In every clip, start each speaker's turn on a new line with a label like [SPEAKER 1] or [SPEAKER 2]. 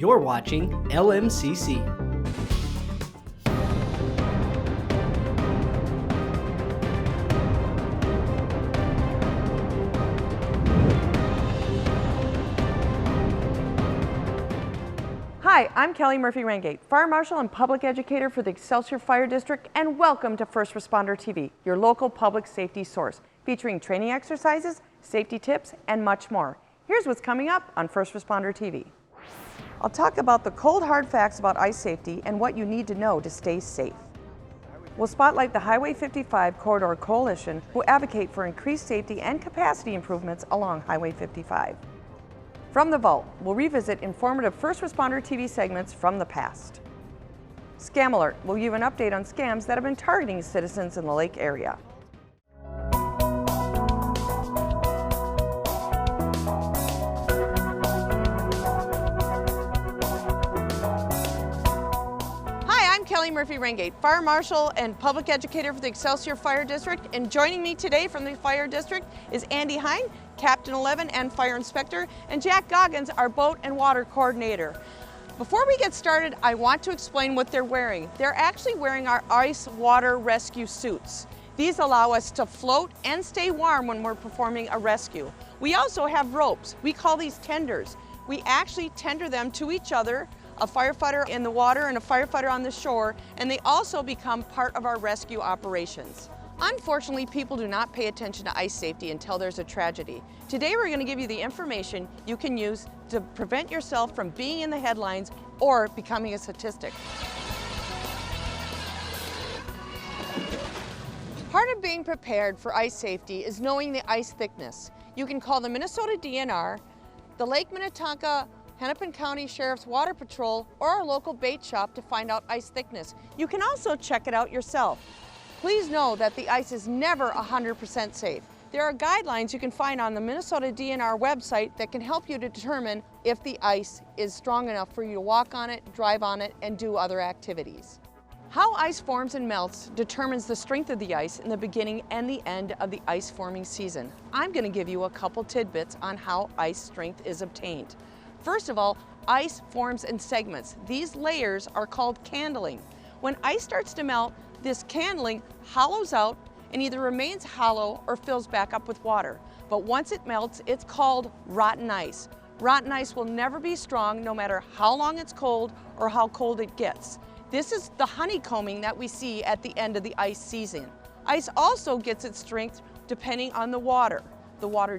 [SPEAKER 1] You're watching LMCC.
[SPEAKER 2] Hi, I'm Kellie Murphy-Ringate, Fire Marshal and Public Educator for the Excelsior Fire District, and welcome to First Responder TV, your local public safety source, featuring training exercises, safety tips, and much more. Here's what's coming up on First Responder TV. I'll talk about the cold hard facts about ice safety and what you need to know to stay safe. We'll spotlight the Highway 55 Corridor Coalition, who advocate for increased safety and capacity improvements along Highway 55. From the Vault, we'll revisit informative First Responder TV segments from the past. Scam Alert will give you an update on scams that have been targeting citizens in the lake area. Hi, I'm Kellie Murphy-Ringate, Fire Marshal and Public Educator for the Excelsior Fire District, and joining me today from the Fire District is Andy Hine, Captain 11 and Fire Inspector, and Jack Goggins, our Boat and Water Coordinator. Before we get started, I want to explain what they're wearing. They're actually wearing our ice water rescue suits. These allow us to float and stay warm when we're performing a rescue. We also have ropes. We call these tenders. We actually tender them to each other, a firefighter in the water and a firefighter on the shore, and they also become part of our rescue operations. Unfortunately, people do not pay attention to ice safety until there's a tragedy. Today we're going to give you the information you can use to prevent yourself from being in the headlines or becoming a statistic. Part of being prepared for ice safety is knowing the ice thickness. You can call the Minnesota DNR, the Lake Minnetonka Hennepin County Sheriff's Water Patrol, or our local bait shop to find out ice thickness. You can also check it out yourself. Please know that the ice is never 100% safe. There are guidelines you can find on the Minnesota DNR website that can help you to determine if the ice is strong enough for you to walk on it, drive on it, and do other activities. How ice forms and melts determines the strength of the ice in the beginning and the end of the ice forming season. I'm going to give you a couple tidbits on how ice strength is obtained. First of all, ice forms in segments. These layers are called candling. When ice starts to melt, this candling hollows out and either remains hollow or fills back up with water. But once it melts, it's called rotten ice. Rotten ice will never be strong no matter how long it's cold or how cold it gets. This is the honeycombing that we see at the end of the ice season. Ice also gets its strength depending on the water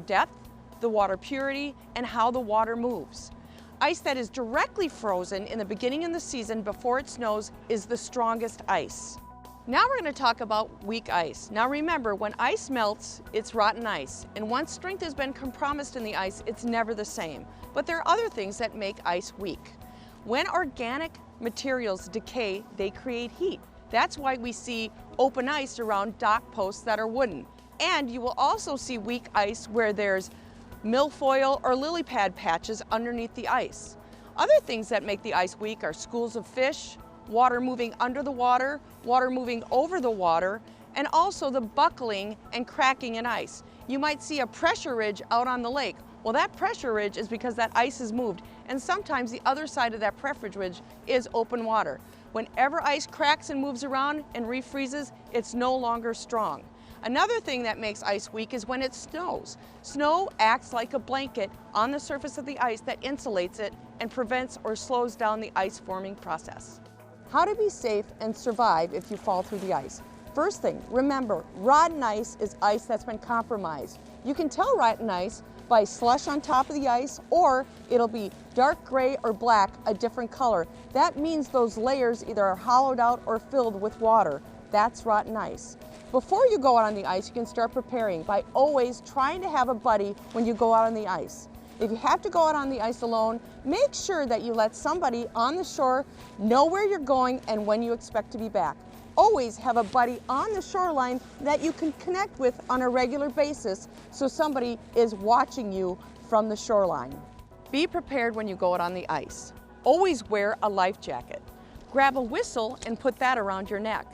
[SPEAKER 2] depth, the water purity, and how the water moves. Ice that is directly frozen in the beginning of the season before it snows is the strongest ice. Now we're going to talk about weak ice. Now remember, when ice melts, it's rotten ice, and once strength has been compromised in the ice, it's never the same. But there are other things that make ice weak. When organic materials decay, they create heat. That's why we see open ice around dock posts that are wooden. And you will also see weak ice where there's milfoil or lily pad patches underneath the ice. Other things that make the ice weak are schools of fish, water moving under the water moving over the water, and also the buckling and cracking in ice. You might see a pressure ridge out on the lake. Well, that pressure ridge is because that ice is moved, and sometimes the other side of that pressure ridge is open water. Whenever ice cracks and moves around and refreezes, it's no longer strong. Another thing that makes ice weak is when it snows. Snow acts like a blanket on the surface of the ice that insulates it and prevents or slows down the ice forming process. How to be safe and survive if you fall through the ice. First thing, remember, rotten ice is ice that's been compromised. You can tell rotten ice by slush on top of the ice, or it'll be dark gray or black, a different color. That means those layers either are hollowed out or filled with water. That's rotten ice. Before you go out on the ice, you can start preparing by always trying to have a buddy when you go out on the ice. If you have to go out on the ice alone, make sure that you let somebody on the shore know where you're going and when you expect to be back. Always have a buddy on the shoreline that you can connect with on a regular basis so somebody is watching you from the shoreline. Be prepared when you go out on the ice. Always wear a life jacket. Grab a whistle and put that around your neck.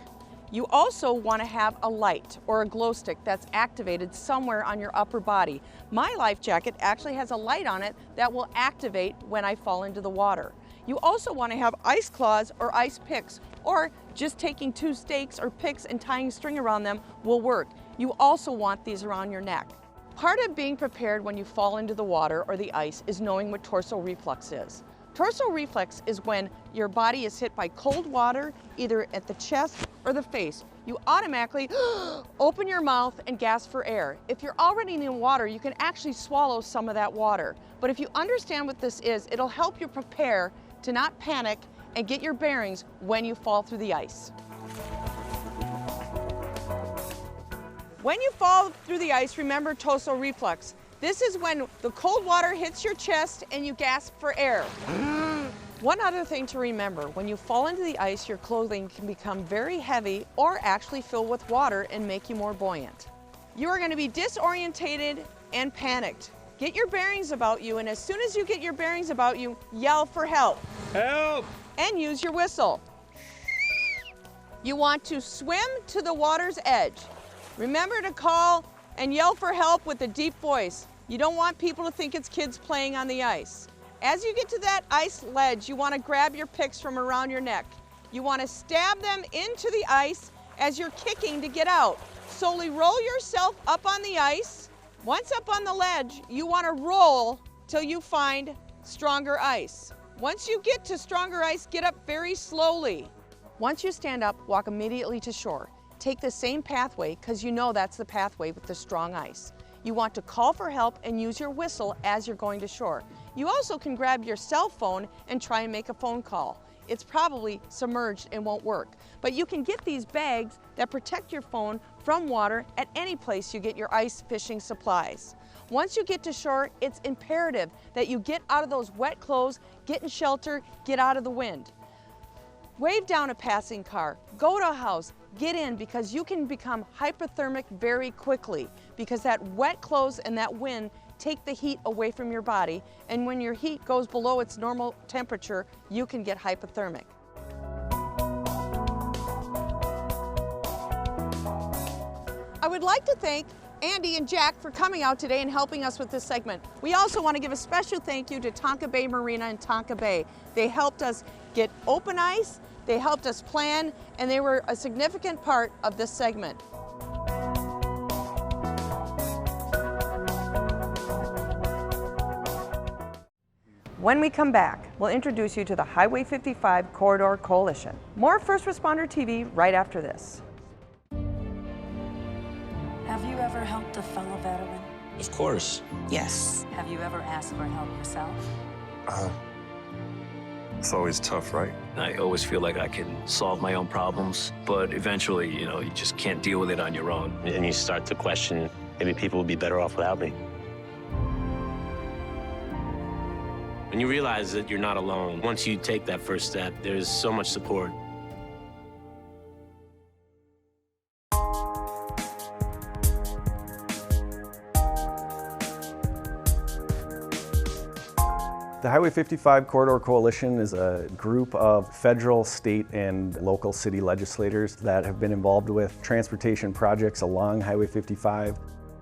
[SPEAKER 2] You also want to have a light or a glow stick that's activated somewhere on your upper body. My life jacket actually has a light on it that will activate when I fall into the water. You also want to have ice claws or ice picks, or just taking 2 stakes or picks and tying string around them will work. You also want these around your neck. Part of being prepared when you fall into the water or the ice is knowing what torso reflex is. Torso reflex is when your body is hit by cold water, either at the chest or the face. You automatically open your mouth and gasp for air. If you're already in the water, you can actually swallow some of that water. But if you understand what this is, it'll help you prepare to not panic and get your bearings when you fall through the ice. When you fall through the ice, remember torso reflex. This is when the cold water hits your chest and you gasp for air. One other thing to remember, when you fall into the ice, your clothing can become very heavy or actually fill with water and make you more buoyant. You are going to be disorientated and panicked. Get your bearings about you, and as soon as you get your bearings about you, yell for help.
[SPEAKER 3] Help!
[SPEAKER 2] And use your whistle. You want to swim to the water's edge. Remember to call and yell for help with a deep voice. You don't want people to think it's kids playing on the ice. As you get to that ice ledge, you want to grab your picks from around your neck. You want to stab them into the ice as you're kicking to get out. Slowly roll yourself up on the ice. Once up on the ledge, you want to roll till you find stronger ice. Once you get to stronger ice, get up very slowly. Once you stand up, walk immediately to shore. Take the same pathway because you know that's the pathway with the strong ice. You want to call for help and use your whistle as you're going to shore. You also can grab your cell phone and try and make a phone call. It's probably submerged and won't work. But you can get these bags that protect your phone from water at any place you get your ice fishing supplies. Once you get to shore, it's imperative that you get out of those wet clothes, get in shelter, get out of the wind. Wave down a passing car, go to a house, get in, because you can become hypothermic very quickly because that wet clothes and that wind take the heat away from your body, and when your heat goes below its normal temperature, you can get hypothermic. I would like to thank Andy and Jack for coming out today and helping us with this segment. We also want to give a special thank you to Tonka Bay Marina in Tonka Bay. They helped us get open ice, they helped us plan, and they were a significant part of this segment. When we come back, we'll introduce you to the Highway 55 Corridor Coalition. More First Responder TV right after this.
[SPEAKER 4] Have you ever helped a fellow veteran?
[SPEAKER 5] Of course.
[SPEAKER 4] Yes. Have you ever asked for help yourself?
[SPEAKER 6] It's always tough, right?
[SPEAKER 5] I always feel like I can solve my own problems, but eventually, you just can't deal with it on your own.
[SPEAKER 7] And you start to question, maybe people would be better off without me. When you realize that you're not alone, once you take that first step, there's so much support.
[SPEAKER 8] The Highway 55 Corridor Coalition is a group of federal, state, and local city legislators that have been involved with transportation projects along Highway 55,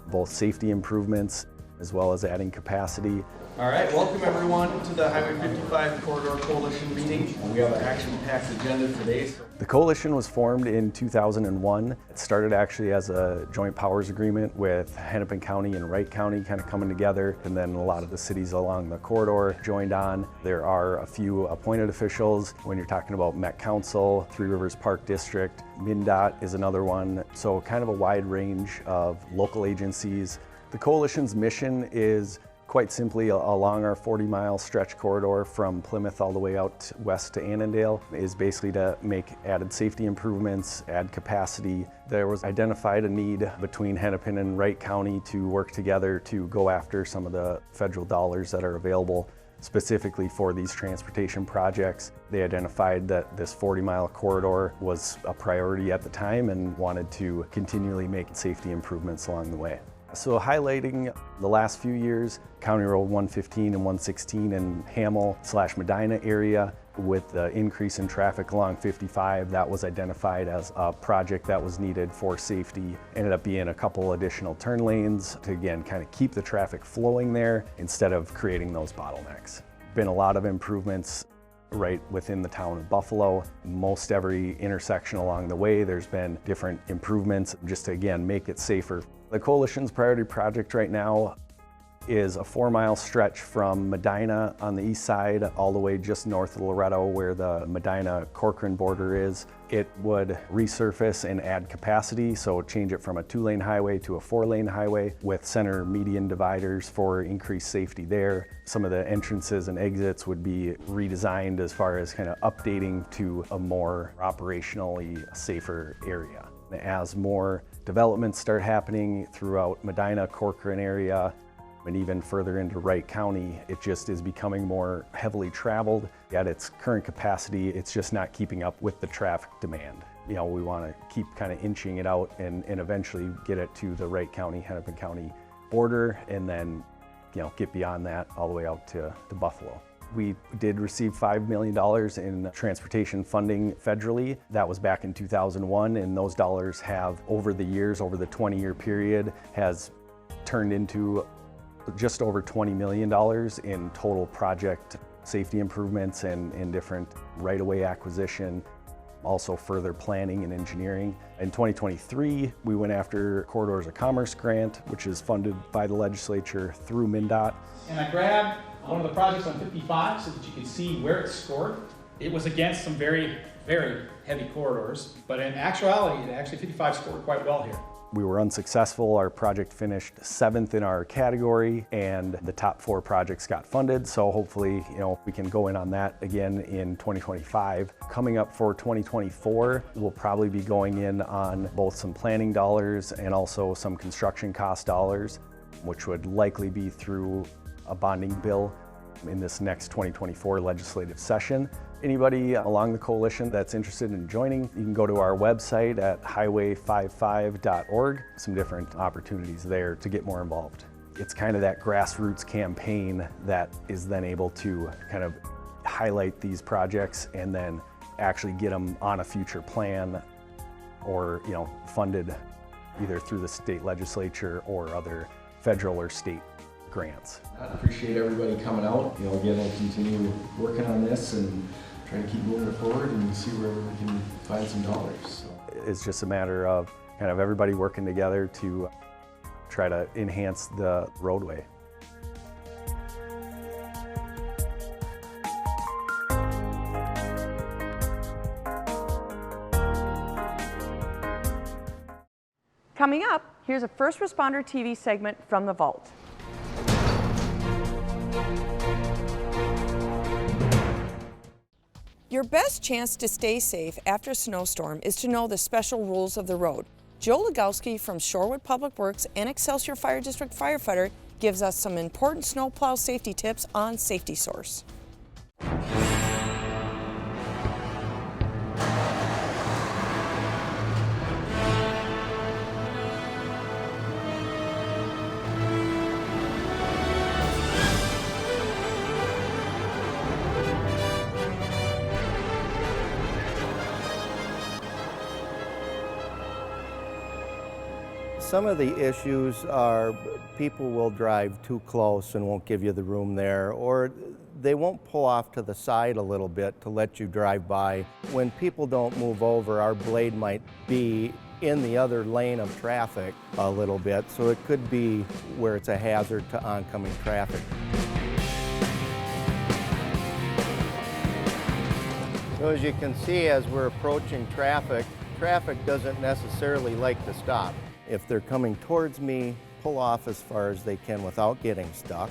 [SPEAKER 8] both safety improvements as well as adding capacity.
[SPEAKER 9] All right, welcome everyone to the Highway 55 Corridor Coalition meeting. We have an action-packed agenda today.
[SPEAKER 8] The coalition was formed in 2001. It started actually as a joint powers agreement with Hennepin County and Wright County kind of coming together, and then a lot of the cities along the corridor joined on. There are a few appointed officials when you're talking about Met Council, Three Rivers Park District, MnDOT is another one, so kind of a wide range of local agencies. The coalition's mission is quite simply along our 40-mile stretch corridor from Plymouth all the way out west to Annandale is basically to make added safety improvements, add capacity. There was identified a need between Hennepin and Wright County to work together to go after some of the federal dollars that are available specifically for these transportation projects. They identified that this 40-mile corridor was a priority at the time and wanted to continually make safety improvements along the way. So highlighting the last few years, County Road 115 and 116 in Hamel/Medina area with the increase in traffic along 55, that was identified as a project that was needed for safety. Ended up being a couple additional turn lanes to again kind of keep the traffic flowing there instead of creating those bottlenecks. Been a lot of improvements right within the town of Buffalo. Most every intersection along the way, there's been different improvements just to, again, make it safer. The Coalition's priority project right now is a 4-mile stretch from Medina on the east side all the way just north of Loretto where the Medina-Corcoran border is. It would resurface and add capacity, so change it from a 2-lane highway to a 4-lane highway with center median dividers for increased safety there. Some of the entrances and exits would be redesigned as far as kind of updating to a more operationally safer area. As more developments start happening throughout Medina-Corcoran area, and even further into Wright County, it just is becoming more heavily traveled. At its current capacity, it's just not keeping up with the traffic demand. You know, we want to keep kind of inching it out and eventually get it to the Wright County, Hennepin County border, and then, you know, get beyond that all the way out to Buffalo. We did receive $5 million in transportation funding federally. That was back in 2001, and those dollars have, over the years, over the 20-year period, has turned into just over $20 million in total project safety improvements and different right-of-way acquisition, also further planning and engineering. In 2023, we went after Corridors of Commerce grant, which is funded by the legislature through MnDOT.
[SPEAKER 3] And I grabbed one of the projects on 55 so that you could see where it scored. It was against some very, very heavy corridors, but in actuality, 55 scored quite well here.
[SPEAKER 8] We were unsuccessful. Our project finished 7th in our category, and the top 4 projects got funded. So hopefully, you know, we can go in on that again in 2025. Coming up for 2024, we'll probably be going in on both some planning dollars and also some construction cost dollars, which would likely be through a bonding bill in this next 2024 legislative session. Anybody along the coalition that's interested in joining, you can go to our website at highway55.org. Some different opportunities there to get more involved. It's kind of that grassroots campaign that is then able to kind of highlight these projects and then actually get them on a future plan or, you know, funded either through the state legislature or other federal or state grants.
[SPEAKER 9] I appreciate everybody coming out. You know, again, we'll continue working on this and try to keep moving it forward and see where we can find some dollars. So.
[SPEAKER 8] It's just a matter of kind of everybody working together to try to enhance the roadway.
[SPEAKER 2] Coming up, here's a First Responder TV segment from the Vault. Your best chance to stay safe after a snowstorm is to know the special rules of the road. Joe Lugowski from Shorewood Public Works and Excelsior Fire District firefighter gives us some important snowplow safety tips on Safety Source.
[SPEAKER 6] Some of the issues are people will drive too close and won't give you the room there, or they won't pull off to the side a little bit to let you drive by. When people don't move over, our blade might be in the other lane of traffic a little bit, so it could be where it's a hazard to oncoming traffic. So as you can see, as we're approaching traffic, traffic doesn't necessarily like to stop. If they're coming towards me, pull off as far as they can without getting stuck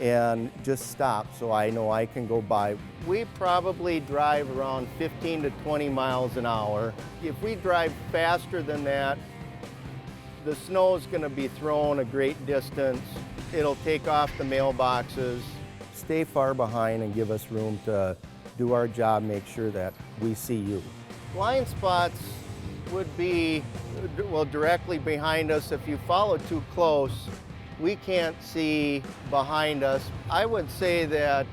[SPEAKER 6] and just stop so I know I can go by. We probably drive around 15 to 20 miles an hour. If we drive faster than that, the snow is going to be thrown a great distance. It'll take off the mailboxes. Stay far behind and give us room to do our job, make sure that we see you. Blind spots would be, well, directly behind us. If you follow too close, we can't see behind us. I would say that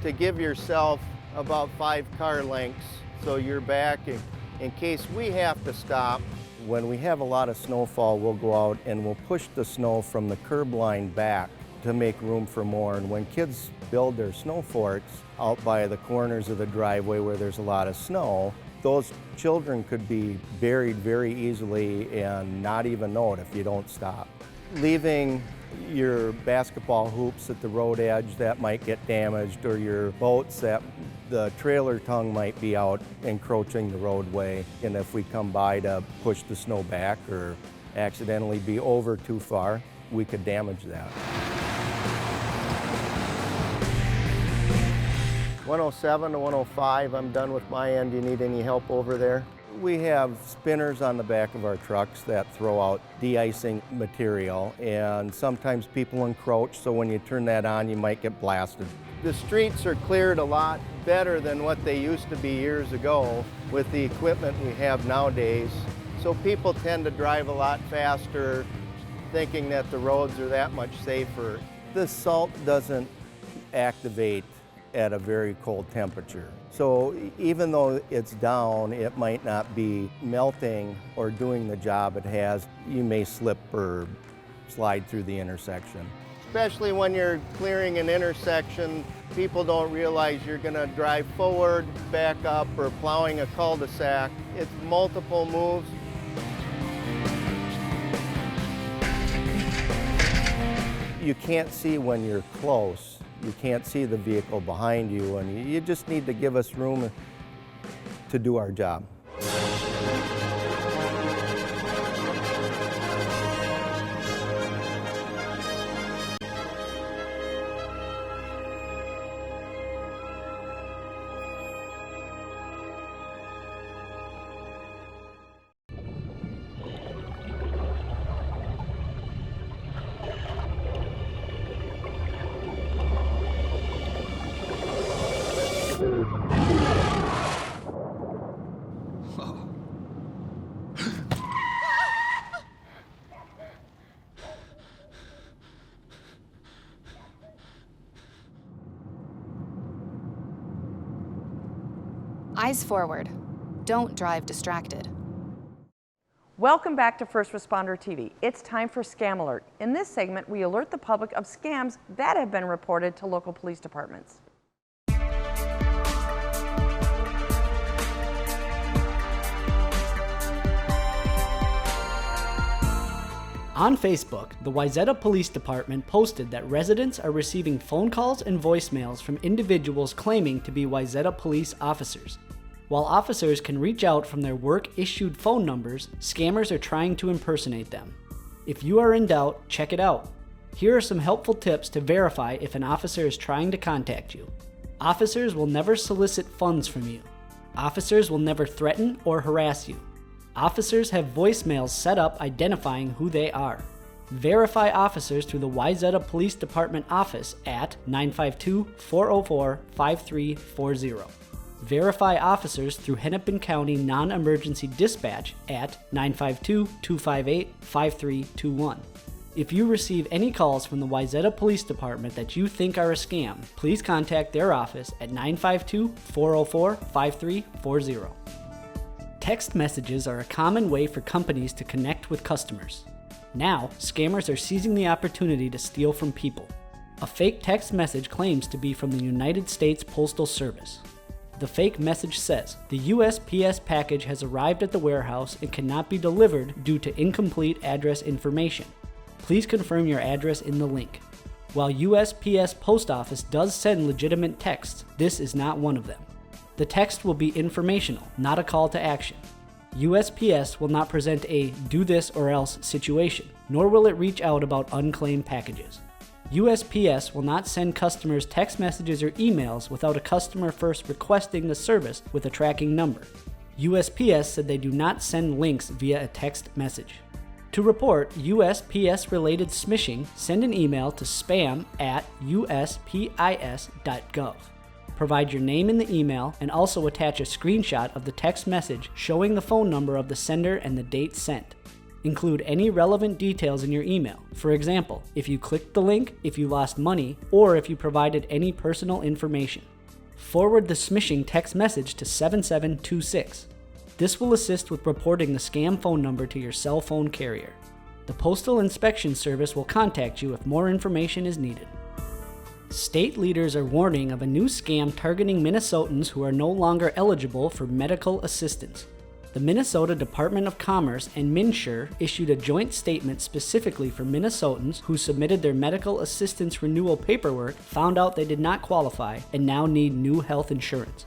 [SPEAKER 6] to give yourself about 5 car lengths so you're back in case we have to stop. When we have a lot of snowfall, we'll go out and we'll push the snow from the curb line back to make room for more. And when kids build their snow forts out by the corners of the driveway where there's a lot of snow, those children could be buried very easily and not even know it if you don't stop. Leaving your basketball hoops at the road edge that might get damaged, or your boats that the trailer tongue might be out encroaching the roadway, and if we come by to push the snow back or accidentally be over too far, we could damage that. 107 to 105, I'm done with my end. Do you need any help over there? We have spinners on the back of our trucks that throw out de-icing material, and sometimes people encroach, so when you turn that on, you might get blasted. The streets are cleared a lot better than what they used to be years ago with the equipment we have nowadays. So people tend to drive a lot faster, thinking that the roads are that much safer. The salt doesn't activate at a very cold temperature. So even though it's down, it might not be melting or doing the job it has. You may slip or slide through the intersection. Especially when you're clearing an intersection, people don't realize you're gonna drive forward, back up, or plowing a cul-de-sac. It's multiple moves. You can't see when you're close. You can't see the vehicle behind you, and you just need to give us room to do our job.
[SPEAKER 10] Eyes forward. Don't drive distracted.
[SPEAKER 2] Welcome back to First Responder TV. It's time for Scam Alert. In this segment, we alert the public of scams that have been reported to local police departments.
[SPEAKER 1] On Facebook, the Wayzata Police Department posted that residents are receiving phone calls and voicemails from individuals claiming to be Wayzata police officers. While officers can reach out from their work-issued phone numbers, scammers are trying to impersonate them. If you are in doubt, check it out. Here are some helpful tips to verify if an officer is trying to contact you. Officers will never solicit funds from you. Officers will never threaten or harass you. Officers have voicemails set up identifying who they are. Verify officers through the Wayzata Police Department office at 952-404-5340. Verify officers through Hennepin County Non-Emergency Dispatch at 952-258-5321. If you receive any calls from the Wayzata Police Department that you think are a scam, please contact their office at 952-404-5340. Text messages are a common way for companies to connect with customers. Now, scammers are seizing the opportunity to steal from people. A fake text message claims to be from the United States Postal Service. The fake message says, "The USPS package has arrived at the warehouse and cannot be delivered due to incomplete address information. Please confirm your address in the link." While USPS Post Office does send legitimate texts, this is not one of them. The text will be informational, not a call to action. USPS will not present a do this or else situation, nor will it reach out about unclaimed packages. USPS will not send customers text messages or emails without a customer first requesting the service with a tracking number. USPS said they do not send links via a text message. To report USPS-related smishing, send an email to spam@uspis.gov. Provide your name in the email and also attach a screenshot of the text message showing the phone number of the sender and the date sent. Include any relevant details in your email. For example, if you clicked the link, if you lost money, or if you provided any personal information. Forward the smishing text message to 7726. This will assist with reporting the scam phone number to your cell phone carrier. The Postal Inspection Service will contact you if more information is needed. State leaders are warning of a new scam targeting Minnesotans who are no longer eligible for medical assistance. The Minnesota Department of Commerce and MNsure issued a joint statement specifically for Minnesotans who submitted their medical assistance renewal paperwork, found out they did not qualify, and now need new health insurance.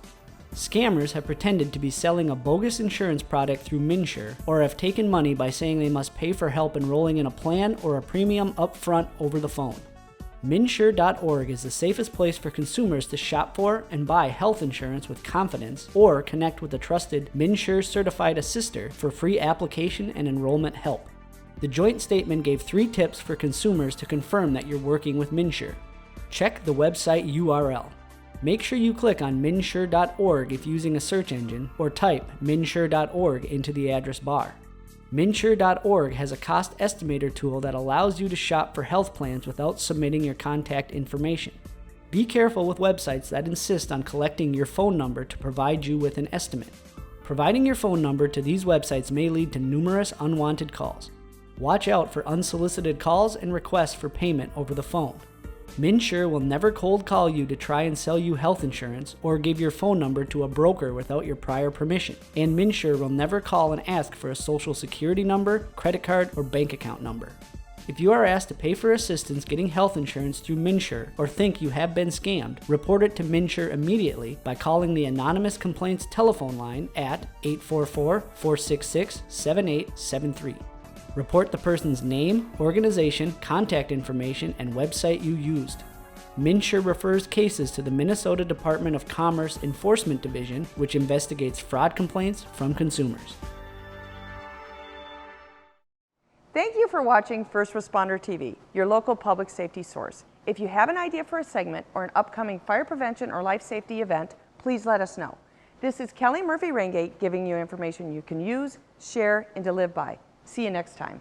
[SPEAKER 1] Scammers have pretended to be selling a bogus insurance product through MNsure, or have taken money by saying they must pay for help enrolling in a plan or a premium upfront over the phone. MNsure.org is the safest place for consumers to shop for and buy health insurance with confidence, or connect with a trusted MNsure certified assister for free application and enrollment help. The joint statement gave 3 tips for consumers to confirm that you're working with MNsure. Check the website URL. Make sure you click on MNsure.org if using a search engine, or type MNsure.org into the address bar. MNsure.org has a cost estimator tool that allows you to shop for health plans without submitting your contact information. Be careful with websites that insist on collecting your phone number to provide you with an estimate. Providing your phone number to these websites may lead to numerous unwanted calls. Watch out for unsolicited calls and requests for payment over the phone. MNsure will never cold call you to try and sell you health insurance or give your phone number to a broker without your prior permission. And MNsure will never call and ask for a social security number, credit card, or bank account number. If you are asked to pay for assistance getting health insurance through MNsure or think you have been scammed, report it to MNsure immediately by calling the Anonymous Complaints telephone line at 844-466-7873. Report the person's name, organization, contact information, and website you used. MNsure refers cases to the Minnesota Department of Commerce Enforcement Division, which investigates fraud complaints from consumers.
[SPEAKER 2] Thank you for watching First Responder TV, your local public safety source. If you have an idea for a segment or an upcoming fire prevention or life safety event, please let us know. This is Kellie Murphy-Ringate giving you information you can use, share, and to live by. See you next time.